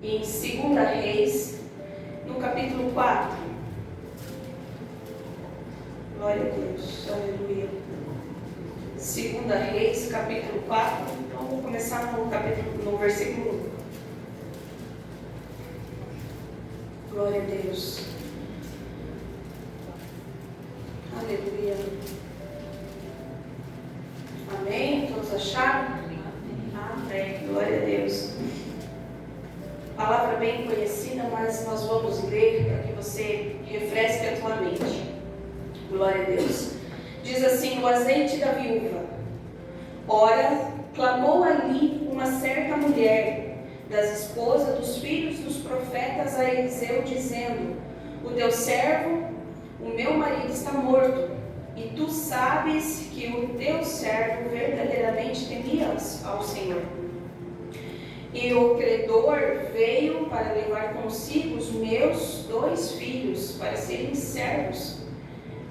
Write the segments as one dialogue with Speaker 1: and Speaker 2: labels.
Speaker 1: em 2 Reis, no capítulo 4. Glória a Deus, aleluia. 2 Reis, capítulo 4. Então, vou começar no versículo 1. Glória a Deus. Aleluia. Amém? Todos acharam? Amém. Glória a Deus. Palavra bem conhecida, mas nós vamos ler para que você refresque a tua mente. Glória a Deus. Diz assim: o azeite da viúva. Ora, clamou ali uma certa mulher das esposas dos filhos dos profetas a Eliseu, dizendo: o teu servo, o meu marido, está morto, e tu sabes que o teu servo verdadeiramente temia ao Senhor. E o credor veio para levar consigo os meus 2 filhos para serem servos.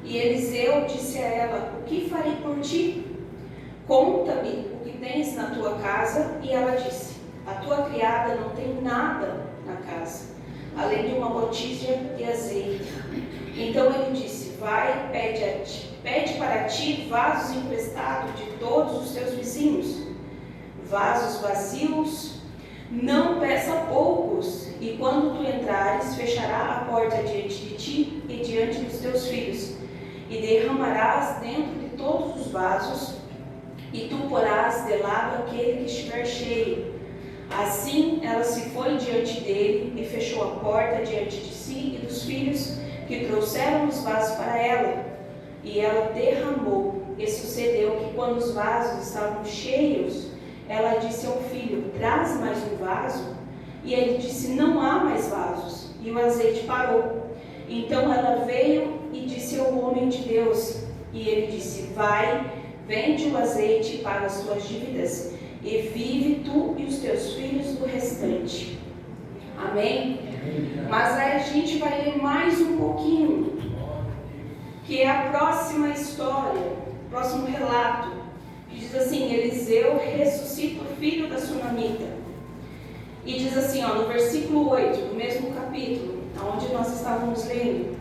Speaker 1: E Eliseu disse a ela: o que farei por ti? Conta-me o que tens na tua casa. E ela disse: a tua criada não tem nada na casa, além de uma botija de azeite. Então ele disse: vai, pede para ti vasos emprestados de todos os teus vizinhos, vasos vazios, não peça poucos, e quando tu entrares, fechará a porta diante de ti e diante dos teus filhos, e derramarás dentro de todos os vasos, e tu porás de lado aquele que estiver cheio. Assim ela se foi diante dele e fechou a porta diante de si e dos filhos que trouxeram os vasos para ela, e ela derramou. E sucedeu que quando os vasos estavam cheios, ela disse ao filho: traz mais um vaso? E ele disse: não há mais vasos. E o azeite parou. Então ela veio e disse ao homem de Deus, e ele disse: vai, vende o azeite e paga as tuas dívidas, e vive tu e os teus filhos do restante. Amém? Mas aí a gente vai ler mais um pouquinho, que é a próxima história, o próximo relato, que diz assim: Eliseu ressuscita o filho da sunamita. E diz assim, no versículo 8, do mesmo capítulo, onde nós estávamos lendo: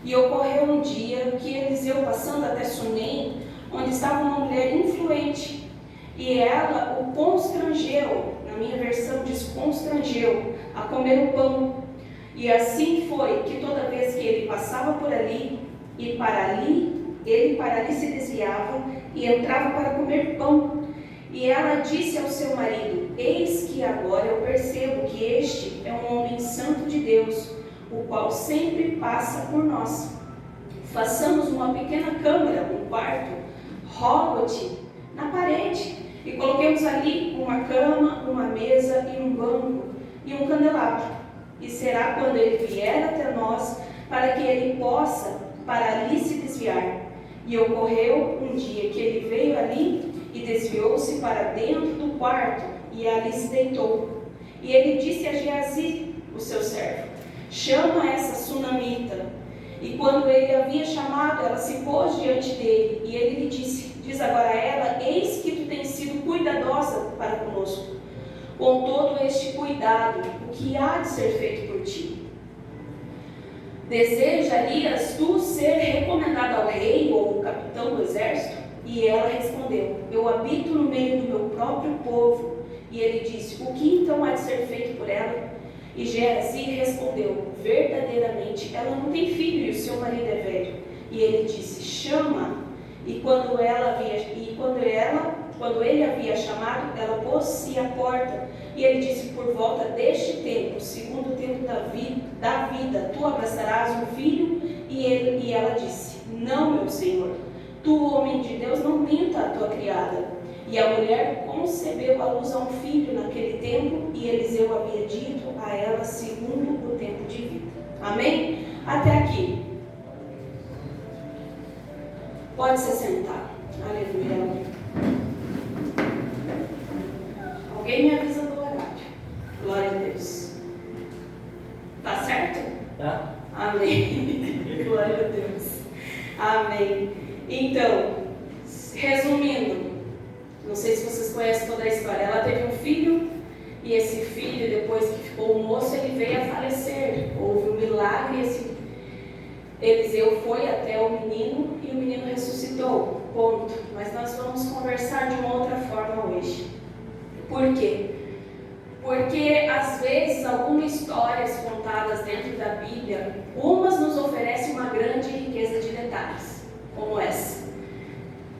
Speaker 1: e ocorreu um dia que Eliseu, passando até Sunem, onde estava uma mulher influente, e ela o constrangeu, na minha versão diz constrangeu, a comer o pão. E assim foi que toda vez que ele passava por ali, ele para ali se desviava e entrava para comer pão. E ela disse ao seu marido: eis que agora eu percebo que este é um homem santo de Deus, o qual sempre passa por nós. Façamos uma pequena câmara, um quarto, rogo-te, na parede, e coloquemos ali uma cama, uma mesa e um banco e um candelabro. E será quando ele vier até nós, para que ele possa para ali se desviar. E ocorreu um dia que ele veio ali e desviou-se para dentro do quarto, e ali se deitou. E ele disse a Geazi, o seu servo: chama essa sunamita. E quando ele havia chamado, ela se pôs diante dele, e ele lhe disse: diz agora a ela: eis que tu tens sido cuidadosa para conosco. Com todo este cuidado, o que há de ser feito por ti? Desejarias tu ser recomendada ao rei ou ao capitão do exército? E ela respondeu: eu habito no meio do meu próprio povo. E ele disse: o que então há de ser feito por ela? E Geazi respondeu: verdadeiramente ela não tem filho e o seu marido é velho. E ele disse: chama. E quando ele havia chamado, ela pôs-se à porta. E ele disse: por volta deste tempo, segundo o tempo da vida, tu abraçarás um filho? E ela disse: não, meu senhor, tu, homem de Deus, não minta a tua criada. E a mulher concebeu à luz a um filho naquele tempo, e Eliseu havia dito a ela segundo o tempo de vida. Amém? Até aqui. Pode se sentar. Aleluia. Alguém me avisa do horário. Glória a Deus. Tá certo?
Speaker 2: Tá.
Speaker 1: Amém. Glória a Deus. Amém. Então, resumindo, não sei se vocês conhecem toda a história. Ela teve um filho E esse filho, depois que ficou moço, ele veio a falecer. Houve um milagre, esse Eliseu foi até o menino e o menino ressuscitou. Ponto. Mas nós vamos conversar de uma outra forma hoje. Por quê? Porque às vezes algumas histórias contadas dentro da Bíblia, umas nos oferecem uma grande riqueza de detalhes, como essa.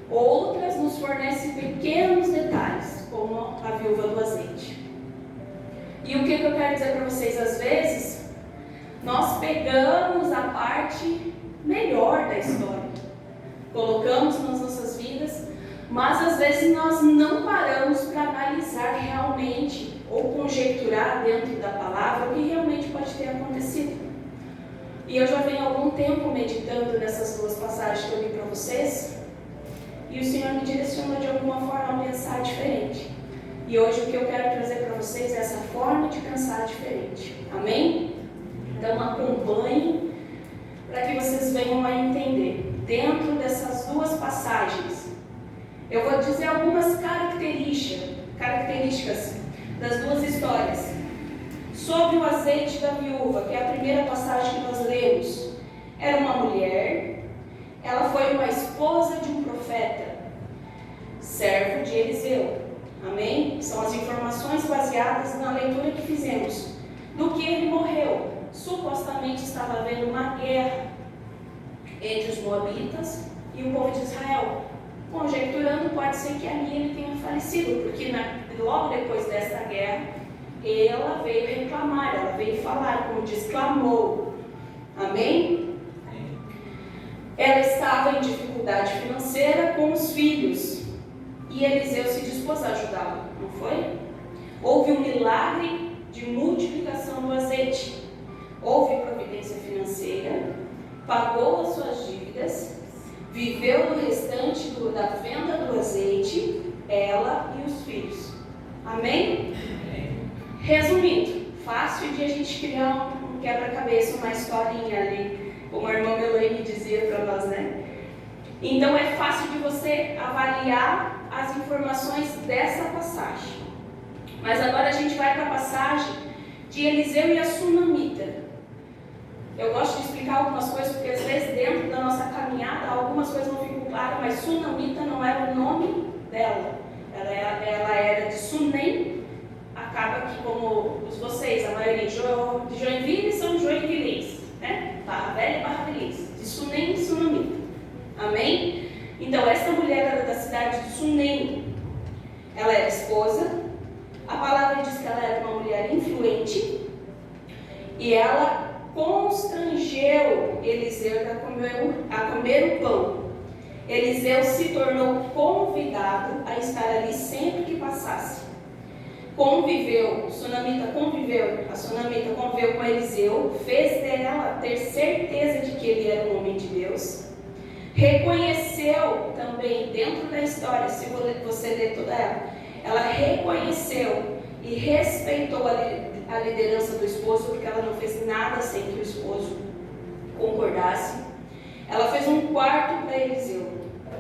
Speaker 1: Outras nos fornecem pequenos detalhes, como a viúva do azeite. E o que eu quero dizer para vocês? Às vezes, nós pegamos a parte melhor da história, colocamos nas nossas vidas, mas às vezes nós não paramos para analisar realmente ou conjecturar dentro da palavra o que realmente pode ter acontecido. E eu já venho há algum tempo meditando nessas duas passagens que eu li para vocês, e o Senhor me direcionou de alguma forma a pensar diferente. E hoje o que eu quero trazer para vocês é essa forma de pensar diferente. Amém? Então acompanhem para que vocês venham a entender. Dentro dessas duas passagens, eu vou dizer algumas características das duas histórias. Sobre o azeite da viúva, que é a primeira passagem que nós lemos, era uma mulher, ela foi uma esposa de um profeta, servo de Eliseu. Amém? São as informações baseadas na leitura que fizemos. Do que ele morreu. Supostamente estava havendo uma guerra entre os moabitas e o povo de Israel. Conjecturando, pode ser que ali ele tenha falecido, porque logo depois dessa guerra, ela veio reclamar, ela veio falar, como diz, clamou. Amém? Ela estava em dificuldade financeira com os filhos, e Eliseu se dispôs a ajudá-la, não foi? Houve um milagre de multiplicação do azeite. Houve providência financeira, pagou as suas dívidas, viveu no restante da venda do azeite, ela e os filhos. Amém? Resumindo, fácil de a gente criar um quebra-cabeça, uma historinha ali, como a irmã Melanie dizia para nós, né? Então é fácil de você avaliar as informações dessa passagem. Mas agora a gente vai para a passagem de Eliseu e a Sunamita. Eu gosto de explicar algumas coisas, porque às vezes dentro da nossa caminhada algumas coisas não ficam claras, mas Sunamita não era o nome dela. Ela era de Sunem. Acaba que, como vocês, a maioria de Joinville são joinvilenses, né? Barra Velha e Barra Feliz, de Sunem e Sunamita. Amém? Então, essa mulher era da cidade de Sunem. Ela era esposa. A palavra diz que ela era uma mulher influente. E ela constrangeu Eliseu a comer o pão. Eliseu se tornou convidado a estar ali sempre que passasse. A Sunamita conviveu com Eliseu, fez dela ter certeza de que ele era um homem de Deus. Reconheceu também, dentro da história, se você ler toda ela reconheceu e respeitou a liderança do esposo, porque ela não fez nada sem que o esposo concordasse. Ela fez um quarto para Eliseu,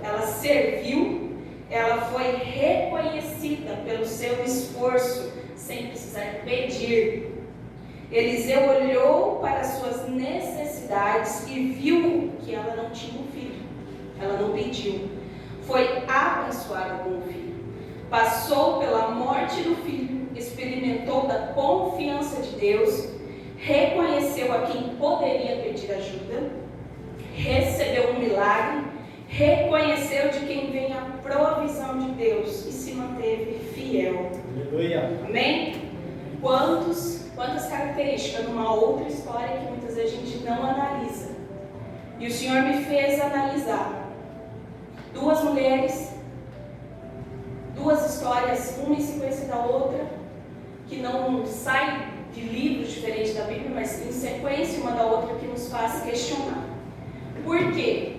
Speaker 1: ela serviu. Ela foi reconhecida pelo seu esforço, sem precisar pedir. Eliseu olhou para as suas necessidades e viu que ela não tinha um filho. Ela não pediu. Foi abençoada com o filho. Passou pela morte do filho, experimentou da confiança de Deus, reconheceu a quem poderia pedir ajuda, recebeu um milagre, reconheceu de quem vem a provisão de Deus e se manteve fiel.
Speaker 2: Aleluia.
Speaker 1: Amém? Quantas características numa outra história que muitas vezes a gente não analisa. E o Senhor me fez analisar duas mulheres, duas histórias, uma em sequência da outra, que não saem de livros diferentes da Bíblia, mas em sequência uma da outra, que nos faz questionar. Por quê?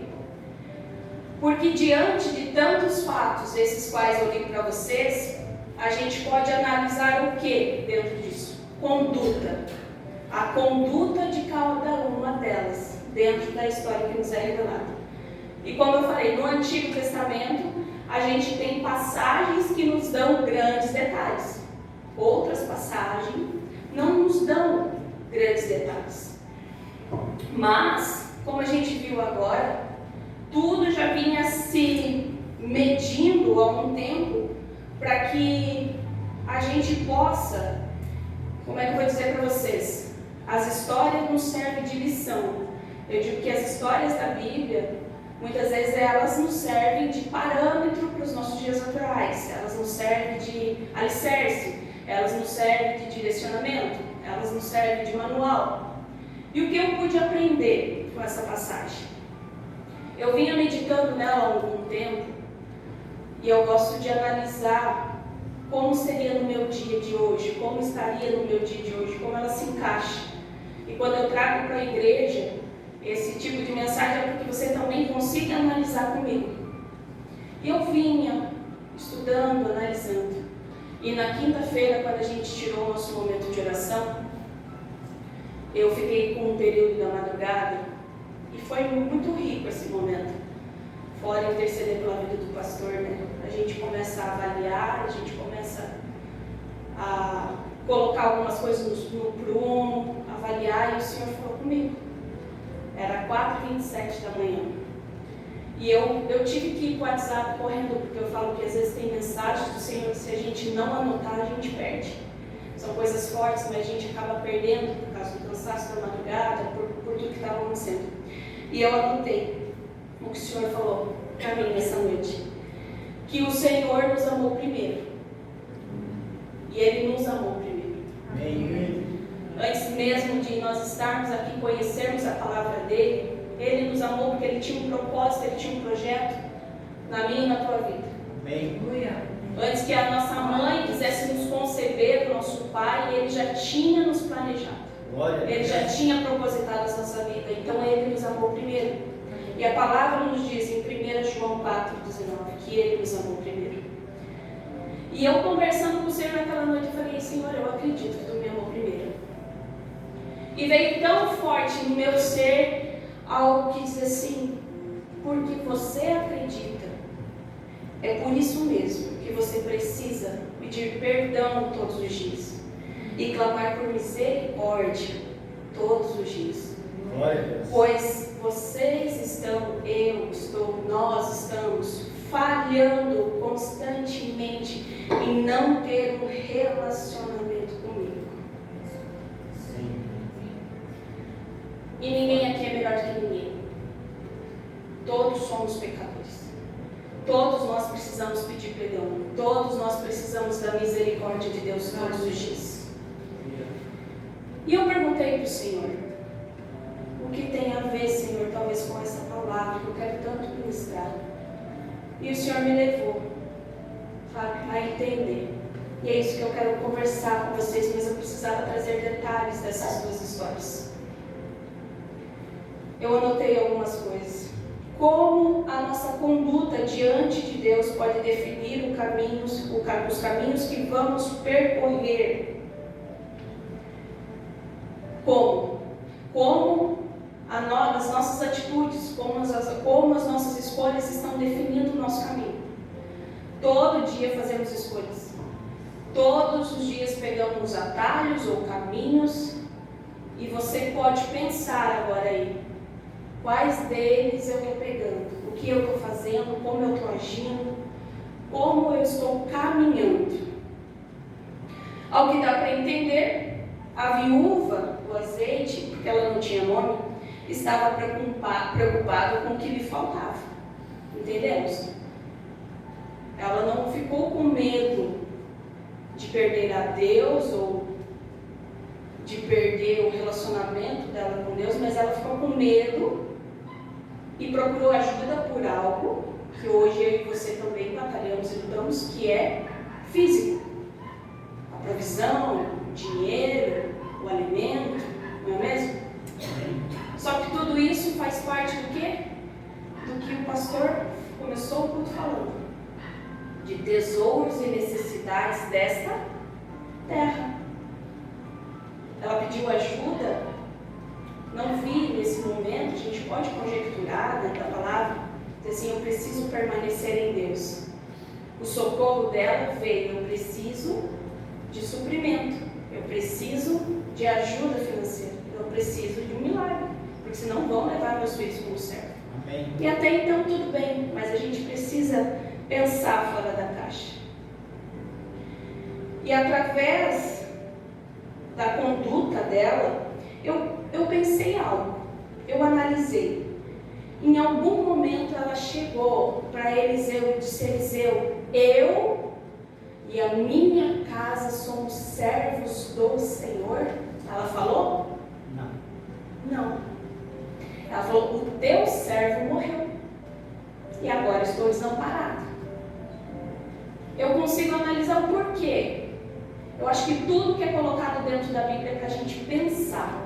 Speaker 1: Porque diante de tantos fatos, esses quais eu li para vocês, a gente pode analisar o que dentro disso? Conduta. A conduta de cada uma delas, dentro da história que nos é revelada. E como eu falei, no Antigo Testamento, a gente tem passagens que nos dão grandes detalhes. outras passagens não nos dão grandes detalhes. Mas, como a gente viu agora, tudo já vinha se medindo há um tempo para que a gente possa, como é que eu vou dizer para vocês? As histórias nos servem de lição. Eu digo que as histórias da Bíblia, muitas vezes elas nos servem de parâmetro para os nossos dias atuais, elas nos servem de alicerce, elas nos servem de direcionamento, elas nos servem de manual. E o que eu pude aprender com essa passagem? Eu vinha meditando nela há algum tempo e eu gosto de analisar como seria no meu dia de hoje, como estaria no meu dia de hoje, como ela se encaixa. E quando eu trago para a igreja esse tipo de mensagem é para que você também consiga analisar comigo. E eu vinha estudando, analisando. E na quinta-feira, quando a gente tirou o nosso momento de oração, eu fiquei com um período da madrugada e foi muito rico esse momento. Fora interceder pela vida do pastor, né? A gente começa a avaliar, a gente começa a colocar algumas coisas no prumo, avaliar, e o Senhor falou comigo. Era 4h27 da manhã. E eu tive que ir para o WhatsApp correndo, porque eu falo que às vezes tem mensagens do Senhor que se a gente não anotar, a gente perde. São coisas fortes, mas a gente acaba perdendo por causa do cansaço da madrugada, por tudo que estava acontecendo. E eu anotei o que o Senhor falou para mim nessa noite. Que o Senhor nos amou primeiro. E Ele nos amou primeiro.
Speaker 2: Amém.
Speaker 1: Antes mesmo de nós estarmos aqui, conhecermos a palavra dEle, Ele nos amou porque Ele tinha um propósito, Ele tinha um projeto na minha e na tua vida.
Speaker 2: Amém.
Speaker 1: Antes que a nossa mãe quisesse nos conceber, o nosso pai, Ele já tinha nos planejado. Ele já tinha propositado essa nossa vida. Então Ele nos amou primeiro. E a palavra nos diz em 1 João 4,19 que Ele nos amou primeiro. E eu conversando com o Senhor naquela noite, eu falei: Senhor, eu acredito que Tu me amou primeiro. E veio tão forte no meu ser algo que diz assim: porque você acredita, é por isso mesmo que você precisa pedir perdão todos os dias e clamar por misericórdia todos os dias.
Speaker 2: Glória a Deus.
Speaker 1: Pois vocês estão, eu estou, nós estamos falhando constantemente em não ter um relacionamento comigo.
Speaker 2: Sim.
Speaker 1: E ninguém aqui é melhor do que ninguém. Todos somos pecadores. Todos nós precisamos pedir perdão. Todos nós precisamos da misericórdia de Deus todos os dias. E eu perguntei para o Senhor: o que tem a ver, Senhor, talvez com essa palavra que eu quero tanto ministrar? E o Senhor me levou, sabe, a entender. E é isso que eu quero conversar com vocês, mas eu precisava trazer detalhes dessas duas histórias. Eu anotei algumas coisas. Como a nossa conduta diante de Deus pode definir os caminhos que vamos percorrer. Como as nossas atitudes, como as nossas escolhas estão definindo o nosso caminho. Todo dia fazemos escolhas. Todos os dias pegamos atalhos ou caminhos. E você pode pensar agora aí: quais deles eu estou pegando? O que eu estou fazendo? Como eu estou agindo? Como eu estou caminhando? Ao que dá para entender, a viúva do azeite, porque ela não tinha nome, estava preocupada com o que lhe faltava. Entendemos? Ela não ficou com medo de perder a Deus ou de perder o relacionamento dela com Deus, mas ela ficou com medo e procurou ajuda por algo que hoje eu e você também batalhamos e lutamos, que é físico. A provisão, o dinheiro, o alimento, não é mesmo? Só que tudo isso faz parte do quê? Do que o pastor começou o culto falando. De tesouros e necessidades desta terra. Ela pediu ajuda. Não vi nesse momento, a gente pode conjecturar dentro da palavra, dizer assim: eu preciso permanecer em Deus. O socorro dela veio: eu preciso de suprimento, eu preciso de ajuda financeira, eu preciso de um milagre, porque senão vão levar meus filhos como servo.
Speaker 2: Amém.
Speaker 1: E até então tudo bem, mas a gente precisa pensar fora da caixa. E através da conduta dela, eu pensei algo, eu analisei. Em algum momento ela chegou para Eliseu e disse: Eliseu, eu e a minha casa somos servos do Senhor. Ela falou? Não. Ela falou: o teu servo morreu e agora estou desamparada. Eu consigo analisar o porquê. Eu acho que tudo que é colocado dentro da Bíblia é para a gente pensar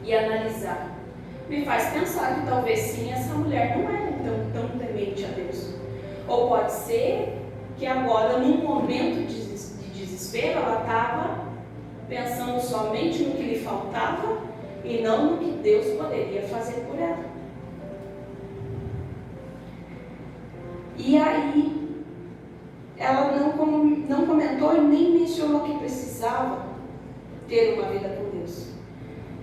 Speaker 1: e analisar. Me faz pensar que talvez sim, essa mulher não era tão temente a Deus. Ou pode ser que agora, num momento de desespero, ela estava pensando somente no que lhe faltava e não no que Deus poderia fazer por ela. E aí, ela não comentou e nem mencionou que precisava ter uma vida com Deus.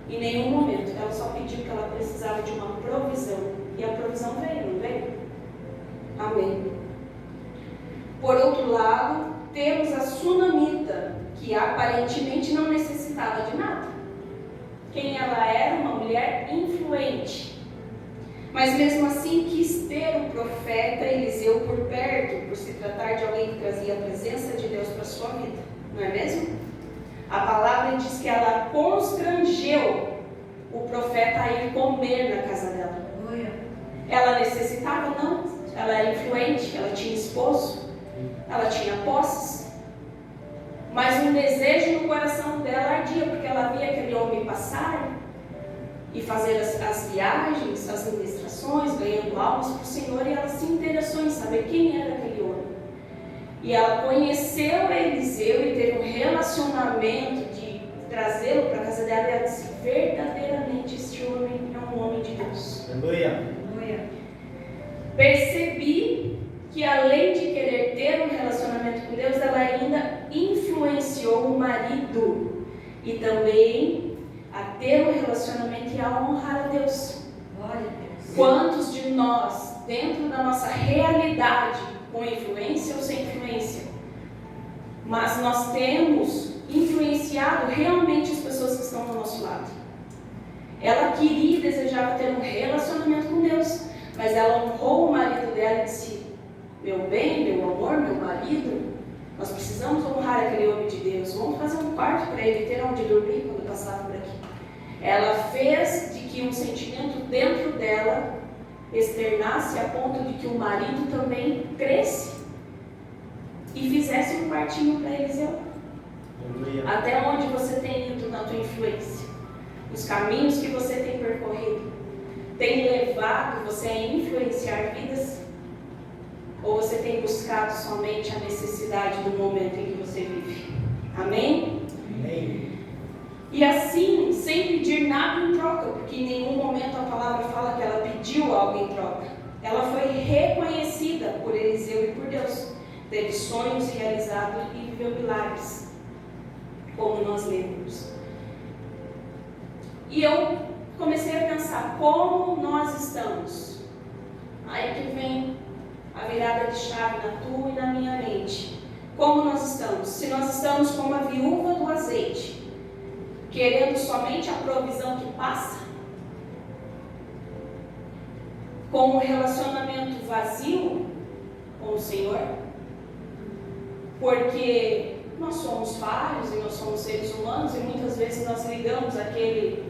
Speaker 1: Em nenhum momento. Ela só pediu que ela precisava de uma provisão. E a provisão veio, não veio? Amém. Por outro lado, temos a sunamita, que aparentemente não necessitava de nada. Quem ela era? Uma mulher influente. Mas mesmo assim quis ter o profeta Eliseu por perto, por se tratar de alguém que trazia a presença de Deus para a sua vida. Não é mesmo? A palavra diz que ela constrangeu o profeta a ir comer na casa dela. Ela necessitava? Não. Ela era influente, ela tinha esposo, ela tinha posses. Mas um desejo no coração dela ardia, porque ela via aquele homem passar e fazer as viagens, as ministrações, ganhando almas para o Senhor, e ela se interessou em saber quem era aquele homem. E ela conheceu Eliseu e teve um relacionamento de trazê-lo para a casa dela, e ela disse: verdadeiramente este homem é um homem de Deus.
Speaker 2: Aleluia.
Speaker 1: Percebi que além de querer ter um relacionamento com Deus, ela ainda influenciou o marido e também a ter um relacionamento e a honrar a Deus. Quantos de nós, dentro da nossa realidade, com influência ou sem influência, mas nós temos influenciado realmente as pessoas que estão do nosso lado? Ela queria e desejava ter um relacionamento com Deus, mas ela honrou o marido dela e disse: meu bem, meu amor, meu marido, nós precisamos honrar aquele homem de Deus, vamos fazer um quarto para ele ter onde dormir quando passar por aqui. Ela fez de que um sentimento dentro dela externasse a ponto de que o marido também cresce e fizesse um quartinho para Eliseu. Até onde você tem ido na tua influência? Os caminhos que você tem percorrido tem levado você a influenciar vidas? Ou você tem buscado somente a necessidade do momento em que você vive? Amém?
Speaker 2: Amém.
Speaker 1: E assim, sem pedir nada em troca, porque em nenhum momento a palavra fala que ela pediu algo em troca. Ela foi reconhecida por Eliseu e por Deus. Teve sonhos realizados e viveu milagres, como nós lemos. E eu comecei a pensar, como nós estamos? Aí que vem a virada de chave na tua e na minha mente. Como nós estamos? Se nós estamos como a viúva do azeite, querendo somente a provisão que passa, com um relacionamento vazio com o Senhor, porque nós somos falhos e nós somos seres humanos, e muitas vezes nós ligamos aquele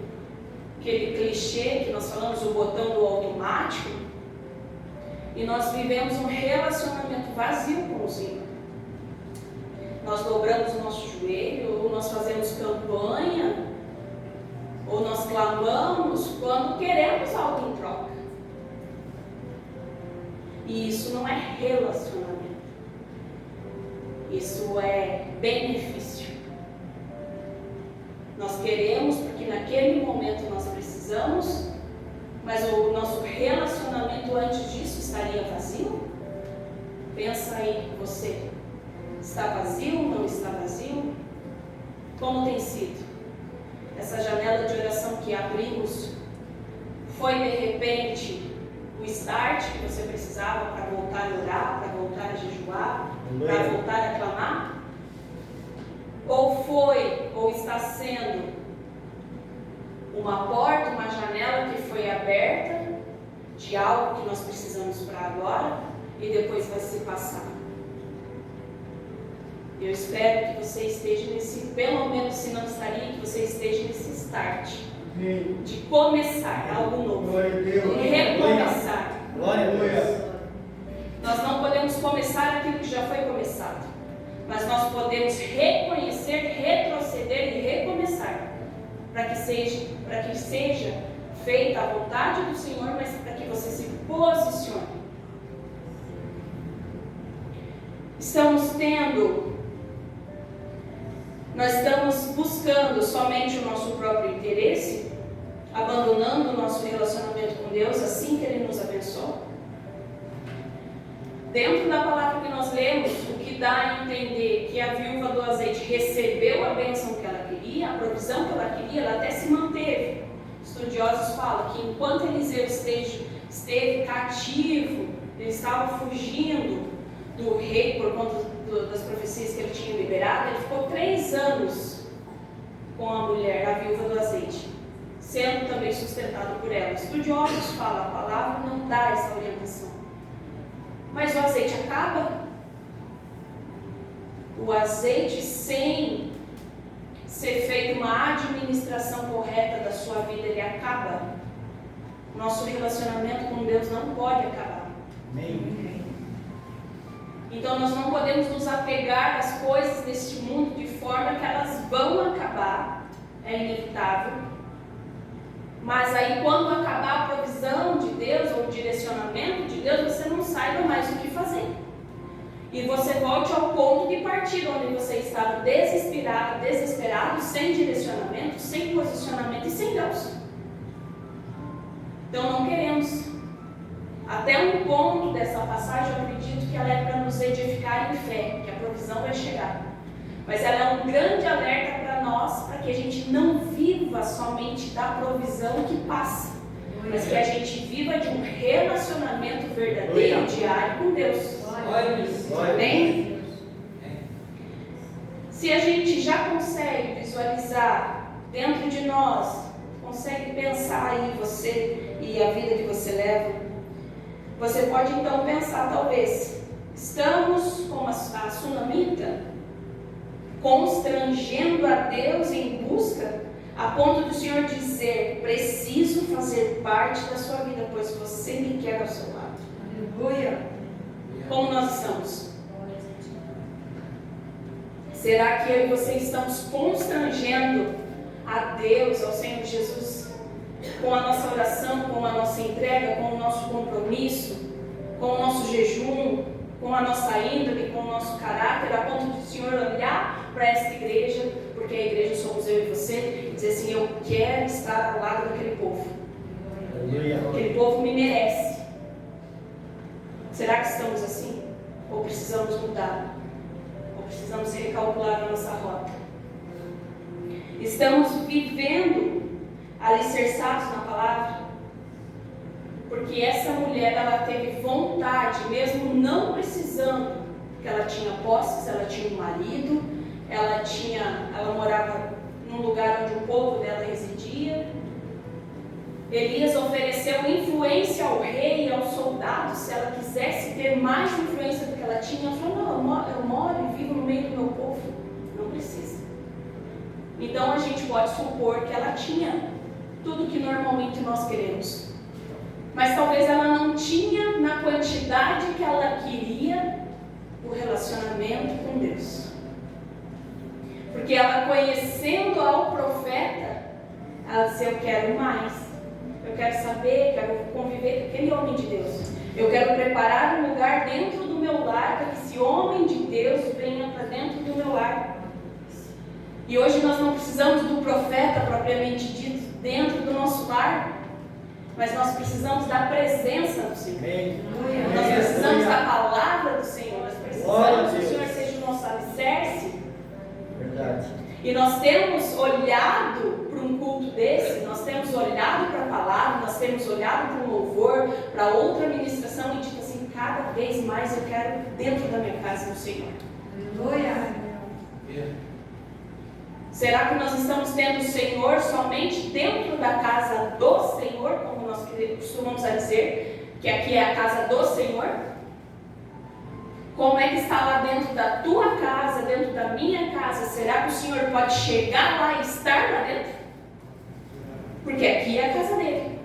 Speaker 1: clichê que nós falamos, o botão do automático, e nós vivemos um relacionamento vazio com o Senhor. Nós dobramos o nosso joelho, ou nós fazemos campanha, ou nós clamamos quando queremos algo em troca. E isso não é relacionamento. Isso é benefício. Nós queremos porque naquele momento nós precisamos, mas o nosso relacionamento antes disso estaria vazio? Pensa aí, você. Está vazio? Não está vazio? Como tem sido? Essa janela de oração que abrimos foi de repente o start que você precisava para voltar a orar, para voltar a jejuar, para voltar a clamar? Ou foi, ou está sendo uma porta, uma janela que foi aberta de algo que nós precisamos para agora e depois vai se passar? Eu espero que você esteja nesse, pelo menos se não estaria, que você esteja nesse start de começar algo novo, de recomeçar.
Speaker 2: Glória a Deus.
Speaker 1: Nós não podemos começar aquilo que já foi começado, mas nós podemos reconhecer, retroceder e recomeçar, para que seja feita a vontade do Senhor, mas para que você se posicione. Nós estamos buscando somente o nosso próprio interesse, abandonando o nosso relacionamento com Deus assim que Ele nos abençoa. Dentro da palavra que nós lemos, o que dá a entender que a viúva do azeite recebeu a bênção que ela queria, a provisão que ela queria, ela até se manteve. Estudiosos falam que enquanto Eliseu esteve cativo, ele estava fugindo do rei por conta das profecias que ele tinha liberado, ele ficou 3 anos com a mulher, a viúva do azeite, sendo também sustentado por ela. Estudiosos falam, a palavra não dá essa orientação. Mas o azeite acaba. O azeite, sem ser feita uma administração correta da sua vida, ele acaba. Nosso relacionamento com Deus não pode acabar.
Speaker 2: Amém.
Speaker 1: Então nós não podemos nos apegar às coisas deste mundo de forma que elas vão acabar. É inevitável. Mas aí quando acabar a provisão de Deus ou o direcionamento de Deus, você não saiba mais o que fazer. E você volte ao ponto de partida, onde você estava desesperado, sem direcionamento, sem posicionamento e sem Deus. Então não queremos. Até um ponto dessa passagem, eu acredito que ela é para nos edificar em fé, que a provisão vai chegar. Mas ela é um grande alerta para nós, para que a gente não viva somente da provisão que passa, mas que a gente viva de um relacionamento verdadeiro, diário com Deus. Amém? Se a gente já consegue visualizar dentro de nós, consegue pensar aí você e a vida que você leva, você pode então pensar, talvez, estamos como a sunamita, constrangendo a Deus em busca, a ponto do Senhor dizer, preciso fazer parte da sua vida, pois você me quer ao seu lado. Aleluia! Como nós estamos? Será que eu e você estamos constrangendo a Deus, ao Senhor Jesus, com a nossa oração, com a nossa entrega, com o nosso compromisso, com o nosso jejum, com a nossa índole, com o nosso caráter, a ponto do Senhor olhar para esta igreja, porque a igreja somos eu e você, e dizer assim, eu quero estar ao lado daquele povo. Aquele povo me merece. Será que estamos assim? Ou precisamos mudar? Ou precisamos recalcular a nossa rota? Estamos vivendo alicerçados na palavra? Porque essa mulher, ela teve vontade, mesmo não precisando, porque ela tinha posses, ela tinha um marido, ela morava num lugar onde o povo dela residia. Elias ofereceu influência ao rei e aos soldados, se ela quisesse ter mais influência do que ela tinha. Ela falou, não, eu moro e vivo no meio do meu povo, não precisa. Então a gente pode supor que ela tinha tudo que normalmente nós queremos, mas talvez ela não tinha na quantidade que ela queria o relacionamento com Deus. Porque ela, conhecendo ao profeta, ela disse, eu quero mais, eu quero saber, quero conviver com aquele homem de Deus, eu quero preparar um lugar dentro do meu lar, para que esse homem de Deus venha para dentro do meu lar. E hoje nós não precisamos do profeta propriamente dito dentro do nosso lar, mas nós precisamos da presença do Senhor. Nós precisamos da palavra do Senhor. Nós precisamos que o Senhor seja o nosso alicerce.
Speaker 2: Verdade.
Speaker 1: E nós temos olhado para um culto desse, nós temos olhado para a palavra, nós temos olhado para um louvor, para outra ministração e dito assim, cada vez mais eu quero dentro da minha casa do Senhor.
Speaker 3: Aleluia.
Speaker 1: Será que nós estamos tendo o Senhor somente dentro da casa do Senhor, como nós costumamos dizer, que aqui é a casa do Senhor? Como é que está lá dentro da tua casa, dentro da minha casa? Será que o Senhor pode chegar lá e estar lá dentro? Porque aqui é a casa dele.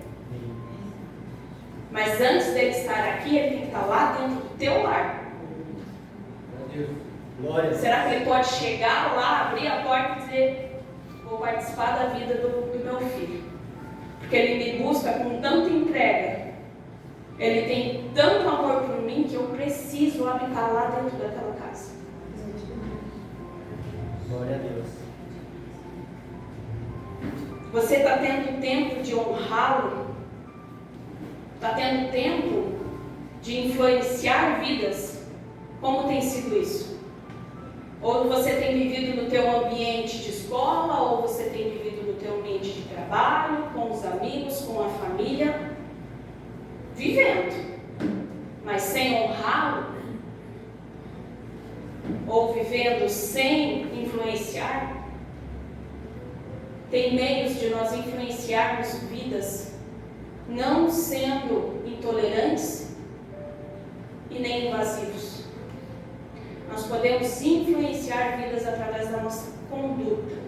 Speaker 1: Mas antes dele estar aqui, ele tem que estar lá dentro do teu lar.
Speaker 2: Glória.
Speaker 1: Será que ele pode chegar lá, abrir a porta e dizer, vou participar da vida do meu filho? Porque ele me busca com tanta entrega. Ele tem tanto amor por mim que eu preciso habitar lá dentro daquela casa.
Speaker 2: Glória a Deus.
Speaker 1: Você está tendo tempo de honrá-lo? Está tendo tempo de influenciar vidas? Como tem sido isso? Ou você tem vivido no teu ambiente de escola, ou você tem vivido no teu ambiente de trabalho, com os amigos, com a família? Vivendo, mas sem honrá-lo, ou vivendo sem influenciar. Tem meios de nós influenciarmos vidas, não sendo intolerantes e nem invasivos. Nós podemos influenciar vidas através da nossa conduta.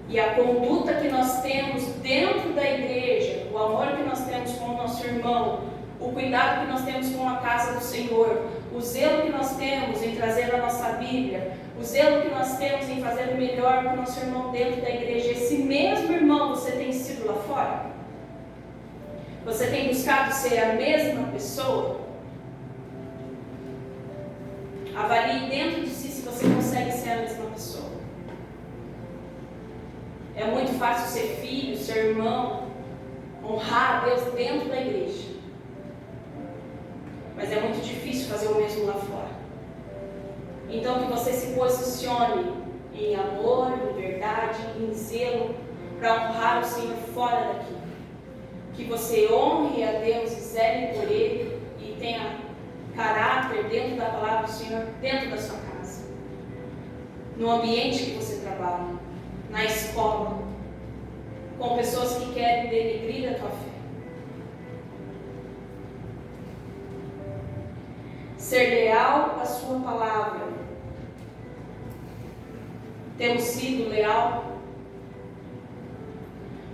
Speaker 1: E a conduta que nós temos dentro da igreja, o amor que nós temos com o nosso irmão, o cuidado que nós temos com a casa do Senhor, o zelo que nós temos em trazer a nossa Bíblia, o zelo que nós temos em fazer o melhor para o nosso irmão dentro da igreja, esse mesmo irmão você tem sido lá fora? Você tem buscado ser a mesma pessoa? Avalie dentro de si se você consegue ser a mesma pessoa. É muito fácil ser filho, ser irmão, honrar a Deus dentro da igreja. Mas é muito difícil fazer o mesmo lá fora. Então que você se posicione em amor, em verdade, em zelo, para honrar o Senhor fora daqui. Que você honre a Deus e zele por Ele e tenha caráter dentro da palavra do Senhor, dentro da sua casa. No ambiente que você trabalha. Na escola, com pessoas que querem denegrir a tua fé. Ser leal à sua palavra. Temos sido leal?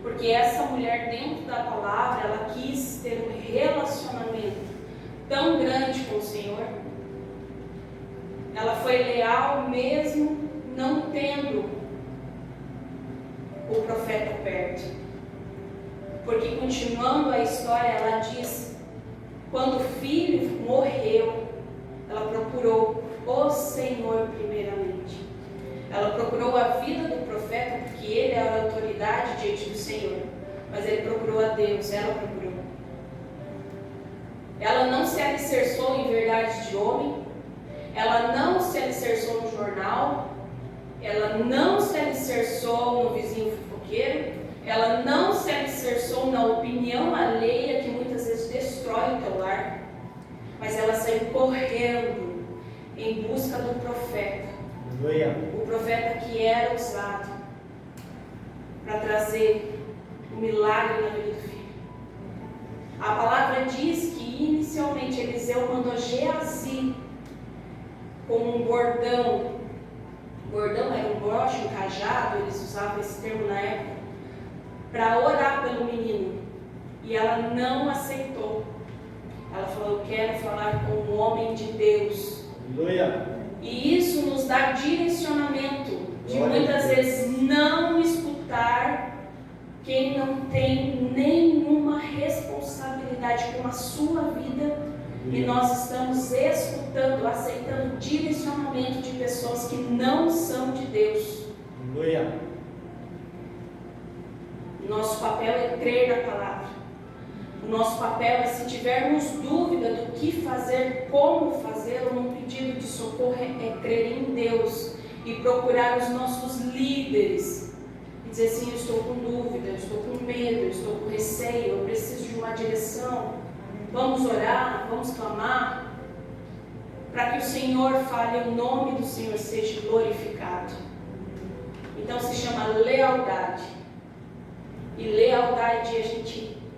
Speaker 1: Porque essa mulher dentro da palavra, ela quis ter um relacionamento tão grande com o Senhor. Ela foi leal mesmo não tendo o profeta perto. Porque continuando a história, ela diz, quando o filho morreu, ela procurou o Senhor primeiramente. Ela procurou a vida do profeta, porque ele era a autoridade diante do Senhor. Mas ele procurou a Deus, ela procurou. Ela não se alicerçou em verdade de homem, ela não se alicerçou no jornal, ela não se alicerçou no vizinho fofoqueiro, ela não se alicerçou na opinião alheia que muitas vezes destrói o teu lar, mas ela saiu correndo em busca do profeta. O profeta que era usado para trazer o milagre na vida do filho. A palavra diz que inicialmente Eliseu mandou Geazi com um bordão. Bordão era um broche, um cajado, eles usavam esse termo na época, para orar pelo menino. E ela não aceitou. Ela falou, eu quero falar com um homem de Deus.
Speaker 2: Aleluia.
Speaker 1: E isso nos dá direcionamento de muitas vezes não escutar quem não tem nenhuma responsabilidade com a sua vida. E nós estamos escutando, aceitando direcionamento de pessoas que não são de Deus.
Speaker 2: Aleluia.
Speaker 1: Nosso papel é crer na palavra. O nosso papel é, se tivermos dúvida do que fazer, como fazer, ou num pedido de socorro, é crer em Deus e procurar os nossos líderes e dizer assim: eu estou com dúvida, eu estou com medo, eu estou com receio, eu preciso de uma direção. Vamos orar, vamos clamar, para que o Senhor fale, o nome do Senhor seja glorificado. Então se chama lealdade. E lealdade,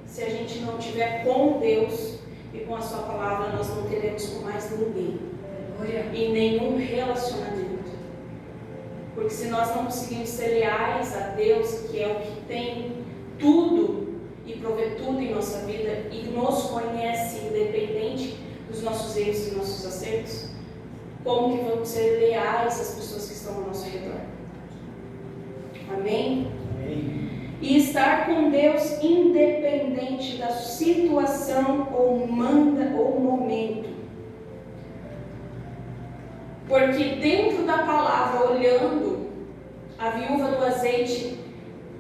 Speaker 1: se a gente não tiver com Deus e com a sua palavra, nós não teremos com mais ninguém. Em nenhum relacionamento. Porque se nós não conseguimos ser leais a Deus, que é o que tem tudo e provê tudo em nossa vida e nos conhece independente dos nossos erros e nossos acertos, como que vamos ser leais às pessoas que estão ao nosso redor? Amém?
Speaker 2: Amém.
Speaker 1: E estar com Deus independente da situação ou momento. Porque dentro da palavra, olhando, a viúva do azeite,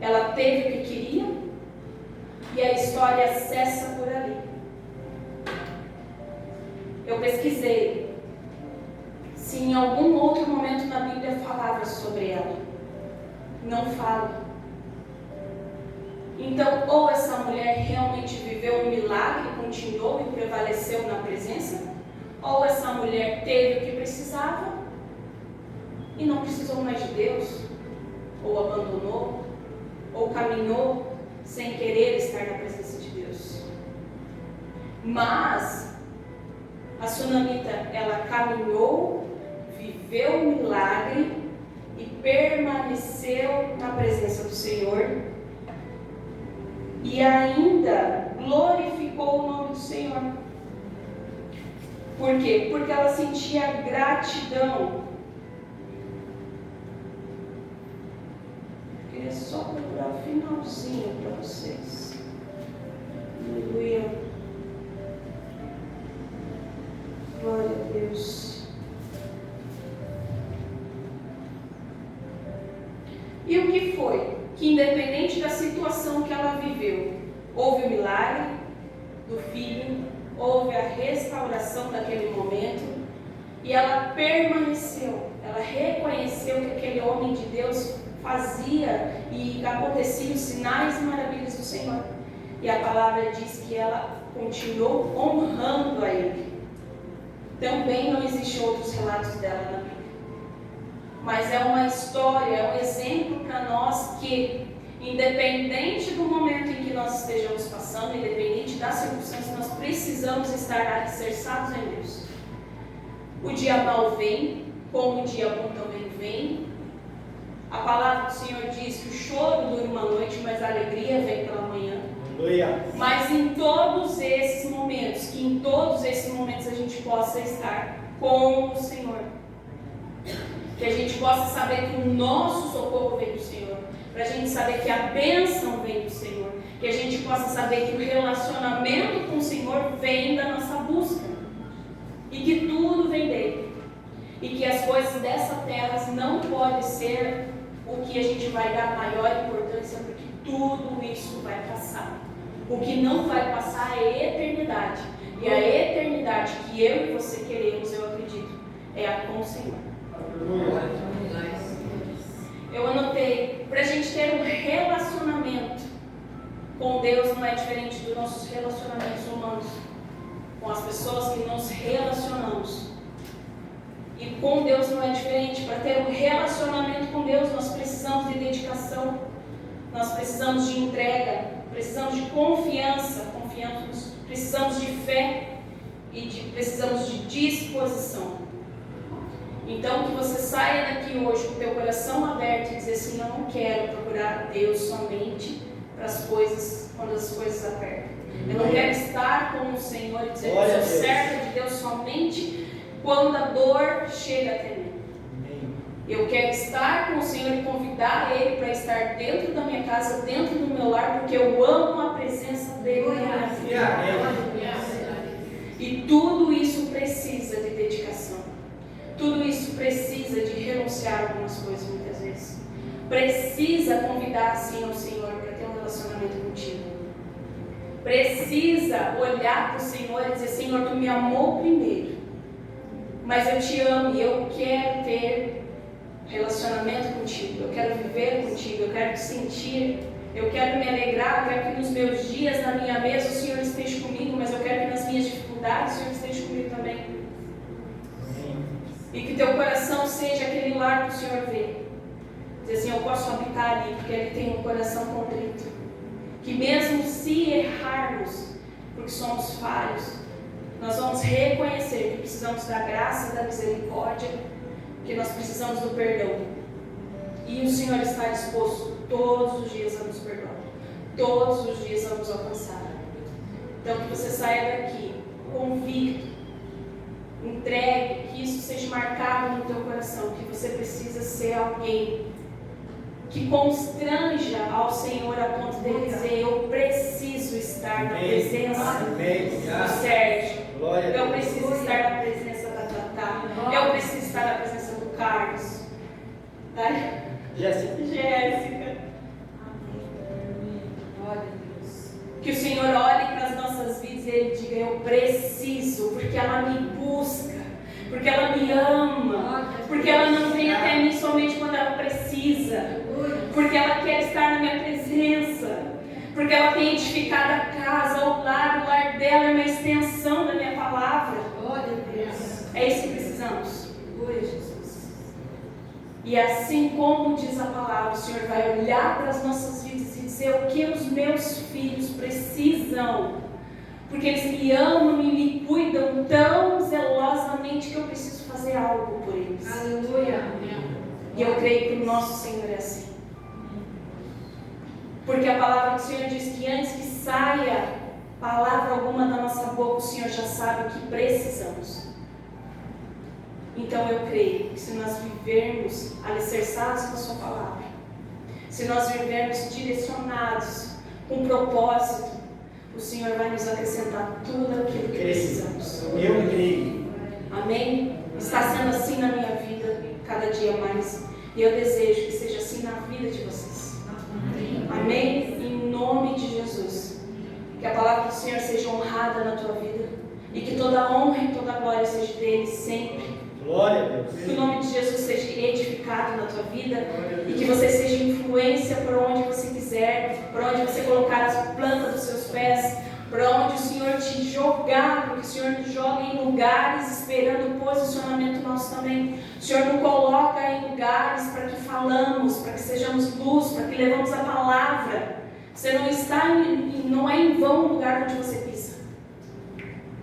Speaker 1: ela teve o que queria e a história cessa por ali. Eu pesquisei se em algum outro momento na Bíblia falava sobre ela. Não fala. Então, ou essa mulher realmente viveu um milagre, continuou e prevaleceu na presença, ou essa mulher teve o que precisava e não precisou mais de Deus, ou abandonou, ou caminhou sem querer estar na presença de Deus. Mas a sunamita, ela caminhou, viveu o milagre e permaneceu na presença do Senhor e ainda glorificou o nome do Senhor. Por quê? Porque ela sentia gratidão. Eu queria só procurar o finalzinho para vocês. Aleluia. Glória a Deus. E o que foi? Que independente da situação que ela viveu, houve o milagre do filho, houve a restauração daquele momento, e ela permaneceu, ela reconheceu que aquele homem de Deus fazia e acontecia os sinais e maravilhas do Senhor. E a palavra diz que ela continuou honrando a Ele. Também não existem outros relatos dela na Bíblia. Mas é uma história, é um exemplo para nós que, independente do momento em que nós estejamos passando, independente das circunstâncias, nós precisamos estar alicerçados em Deus. O dia mau vem, como o dia bom também vem. A palavra do Senhor diz que o choro dura uma noite, mas a alegria vem pela manhã.
Speaker 2: Aleluia.
Speaker 1: Mas em todos esses momentos, que em todos esses momentos a gente possa estar com o Senhor. Que a gente possa saber que o nosso socorro vem do Senhor. Para a gente saber que a bênção vem do Senhor. Que a gente possa saber que o relacionamento com o Senhor vem da nossa busca. E que tudo vem dele. E que as coisas dessa terra não podem ser o que a gente vai dar maior importância, porque tudo isso vai passar. O que não vai passar é a eternidade. E a eternidade que eu e você queremos, eu acredito, é a com o Senhor. Eu anotei, para a gente ter um relacionamento com Deus não é diferente dos nossos relacionamentos humanos, com as pessoas que nos relacionamos. E com Deus não é diferente. Para ter um relacionamento com Deus, nós precisamos de dedicação, nós precisamos de entrega, precisamos de confiança, precisamos de fé e precisamos de disposição. Então, que você saia daqui hoje com o teu coração aberto e dizer assim: eu não quero procurar Deus somente para as coisas, quando as coisas apertam. Eu não quero estar com o Senhor e dizer que eu sou serva de Deus somente quando a dor chega até mim. Eu quero estar com o Senhor e convidar Ele para estar dentro da minha casa, dentro do meu lar, porque eu amo a presença dEle na minha vida. E tudo isso precisa de dedicação. Tudo isso precisa de renunciar a algumas coisas muitas vezes. Precisa convidar assim ao Senhor para ter um relacionamento contigo. Precisa olhar para o Senhor e dizer: Senhor, Tu me amou primeiro, mas eu Te amo e eu quero ter relacionamento contigo, eu quero viver contigo, eu quero te sentir, eu quero me alegrar, eu quero que nos meus dias, na minha mesa, o Senhor esteja comigo, mas eu quero que nas minhas dificuldades o Senhor esteja comigo também. E que teu coração seja aquele lar que o Senhor vê. Diz assim, eu posso habitar ali, porque Ele tem um coração contrito. Que mesmo se errarmos, porque somos falhos, nós vamos reconhecer que precisamos da graça, da misericórdia, que nós precisamos do perdão. E o Senhor está disposto todos os dias a nos perdoar. Todos os dias a nos alcançar. Então que você saia daqui convicto, entregue, que isso seja marcado no teu coração, que você precisa ser alguém que constranja ao Senhor a ponto dele dizer, eu preciso estar na presença do Sérgio, eu preciso estar na presença da Tatá, eu preciso estar na presença do Carlos, da Jéssica. Que o Senhor olhe para as nossas vidas e Ele diga, eu preciso, porque ela me busca, porque ela me ama, porque ela não vem até mim somente quando ela precisa, porque ela quer estar na minha presença, porque ela tem edificado a casa, o lar dela é uma extensão da minha palavra. É isso que precisamos. E assim como diz a palavra, o Senhor vai olhar para as nossas vidas e dizer o que os meus filhos precisam, porque eles me amam e me cuidam tão zelosamente que eu preciso fazer algo por eles.
Speaker 3: Aleluia.
Speaker 1: E eu creio que o nosso Senhor é assim. Porque a palavra do Senhor diz que antes que saia palavra alguma da nossa boca, o Senhor já sabe o que precisamos. Então eu creio que se nós vivermos alicerçados com a sua palavra, se nós vivermos direcionados com propósito, o Senhor vai nos acrescentar tudo aquilo que precisamos.
Speaker 2: Eu creio.
Speaker 1: Amém? Está sendo assim na minha vida, cada dia mais. E eu desejo que seja assim na vida de vocês. Amém? Em nome de Jesus. Que a palavra do Senhor seja honrada na tua vida. E que toda a honra e toda a glória seja dele sempre.
Speaker 2: Glória a Deus.
Speaker 1: Que o nome de Jesus seja edificado na tua vida. E que você seja influência por onde você quiser. Por onde você colocar as plantas dos seus pés. Por onde o Senhor te jogar. Porque o Senhor nos joga em lugares esperando o posicionamento nosso também. O Senhor nos coloca em lugares para que falamos, para que sejamos luz, para que levamos a palavra. Você não é em vão o lugar onde você pisa.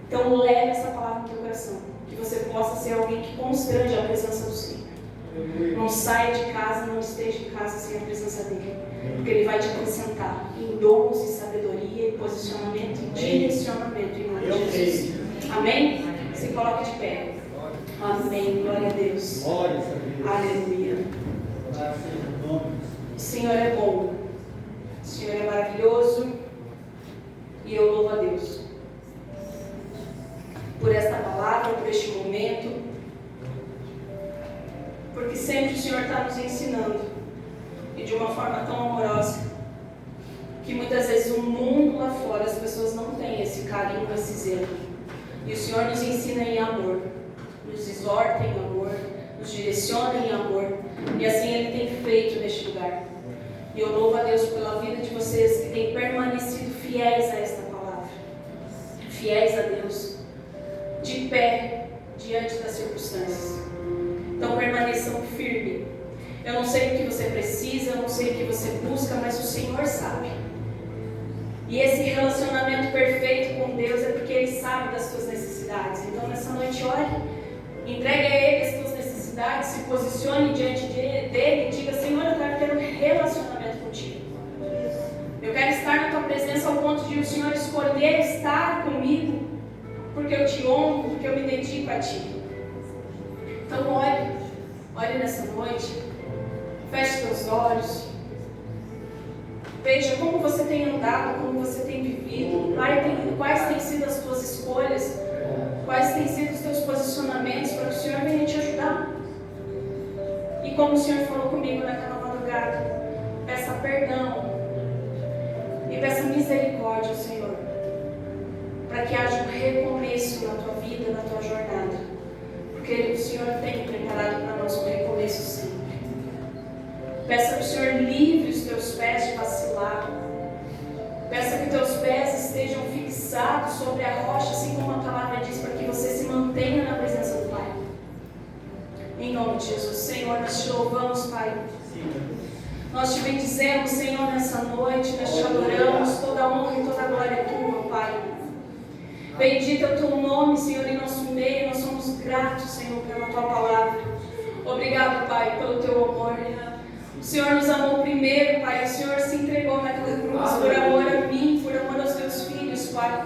Speaker 1: Então leve essa palavra no teu coração, que você possa ser alguém que constrange a presença do Senhor. Não saia de casa, não esteja em casa sem a presença dele, porque ele vai te acrescentar em dons e sabedoria, e posicionamento e direcionamento em nome de Jesus. Amém? Se coloque de pé. Amém. Glória a Deus.
Speaker 2: Glória a Deus.
Speaker 1: Aleluia. O Senhor é bom. O Senhor é maravilhoso. E eu louvo a Deus por esta palavra, por este momento. Porque sempre o Senhor está nos ensinando. E de uma forma tão amorosa. Que muitas vezes o mundo lá fora, as pessoas não têm esse carinho, esse zelo. E o Senhor nos ensina em amor. Nos exorta em amor, nos direciona em amor, e assim Ele tem feito neste lugar. E eu louvo a Deus pela vida de vocês que têm permanecido fiéis a esta palavra, fiéis a Deus, de pé diante das circunstâncias. Então permaneçam firmes. Eu não sei o que você precisa, eu não sei o que você busca, mas o Senhor sabe. E esse relacionamento perfeito com Deus é porque Ele sabe das suas necessidades. Então nessa noite ore. Entregue a Ele as tuas necessidades, se posicione diante dEle e diga, Senhor, eu quero ter um relacionamento contigo. Eu quero estar na tua presença ao ponto de o Senhor escolher estar comigo, porque eu te honro, porque eu me dedico a ti. Então ore nessa noite, feche teus olhos, veja como você tem andado, como você tem vivido, quais têm sido as tuas escolhas, quais têm sido os teus posicionamentos para que o Senhor venha te ajudar. E como o Senhor falou comigo naquela madrugada, peça perdão e peça misericórdia ao Senhor, para que haja um recomeço na tua vida, na tua jornada, porque o Senhor tem preparado para nós um recomeço sempre. Peça que o Senhor livre os teus pés de vacilar. Peça que teus pés estejam fixados sobre a rocha, assim como a palavra diz, para que você se mantenha na presença do Pai. Em nome de Jesus, Senhor, nós te louvamos, Pai. Nós te bendizemos, Senhor, nessa noite, nós te adoramos, toda a honra e toda a glória é tua, Pai. Bendito é o teu nome, Senhor, em nosso meio, nós somos gratos, Senhor, pela tua palavra. Obrigado, Pai, pelo teu amor. O Senhor nos amou primeiro, Pai, o Senhor se entregou naquela cruz por amor a mim, por amor aos teus filhos, Pai.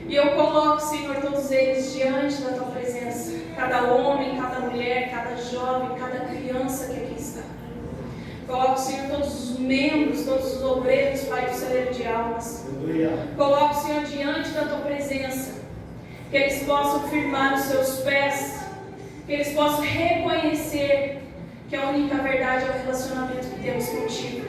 Speaker 1: E eu coloco, Senhor, todos eles diante da tua presença. Cada homem, cada mulher, cada jovem, cada criança que aqui está. Coloco, Senhor, todos os membros, todos os obreiros, Pai, do celeiro de almas. Coloco, Senhor, diante da tua presença. Que eles possam firmar os seus pés. Que eles possam reconhecer que a única verdade é o relacionamento que temos contigo.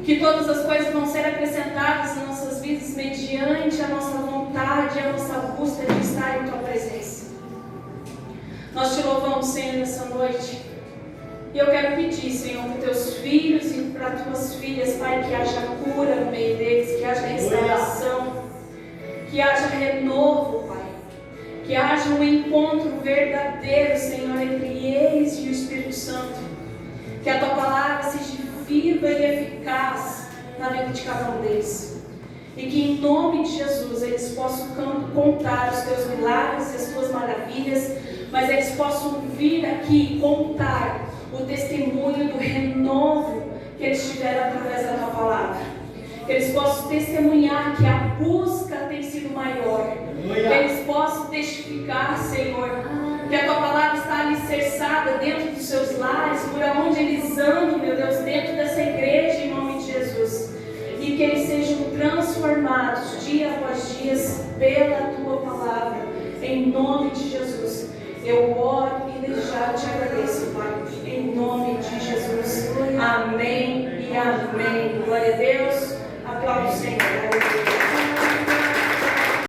Speaker 1: Que todas as coisas vão ser acrescentadas em nossas vidas mediante a nossa vontade e a nossa busca de estar em tua presença. Nós te louvamos, Senhor, nessa noite. E eu quero pedir, Senhor, para teus filhos e para tuas filhas, Pai, que haja cura no meio deles, que haja restauração, que haja renovo, Pai. Que haja um encontro verdadeiro, Senhor, entre eles e o Espírito Santo. Que a tua palavra seja viva e eficaz na vida de cada um deles. E que em nome de Jesus eles possam contar os teus milagres e as tuas maravilhas, mas eles possam vir aqui e contar o testemunho do renovo que eles tiveram através da tua palavra. Que eles possam testemunhar que a busca tem sido maior. Que eles possam testificar, Senhor, que a tua palavra está alicerçada dentro dos seus lares, por onde eles andam, meu Deus, dentro dessa igreja, em nome de Jesus. E que eles sejam transformados dia após dia pela tua palavra, em nome de Jesus. Eu oro e já te agradeço, Pai, em nome de Jesus. Amém e amém. Glória a Deus. Aplausos, Senhor.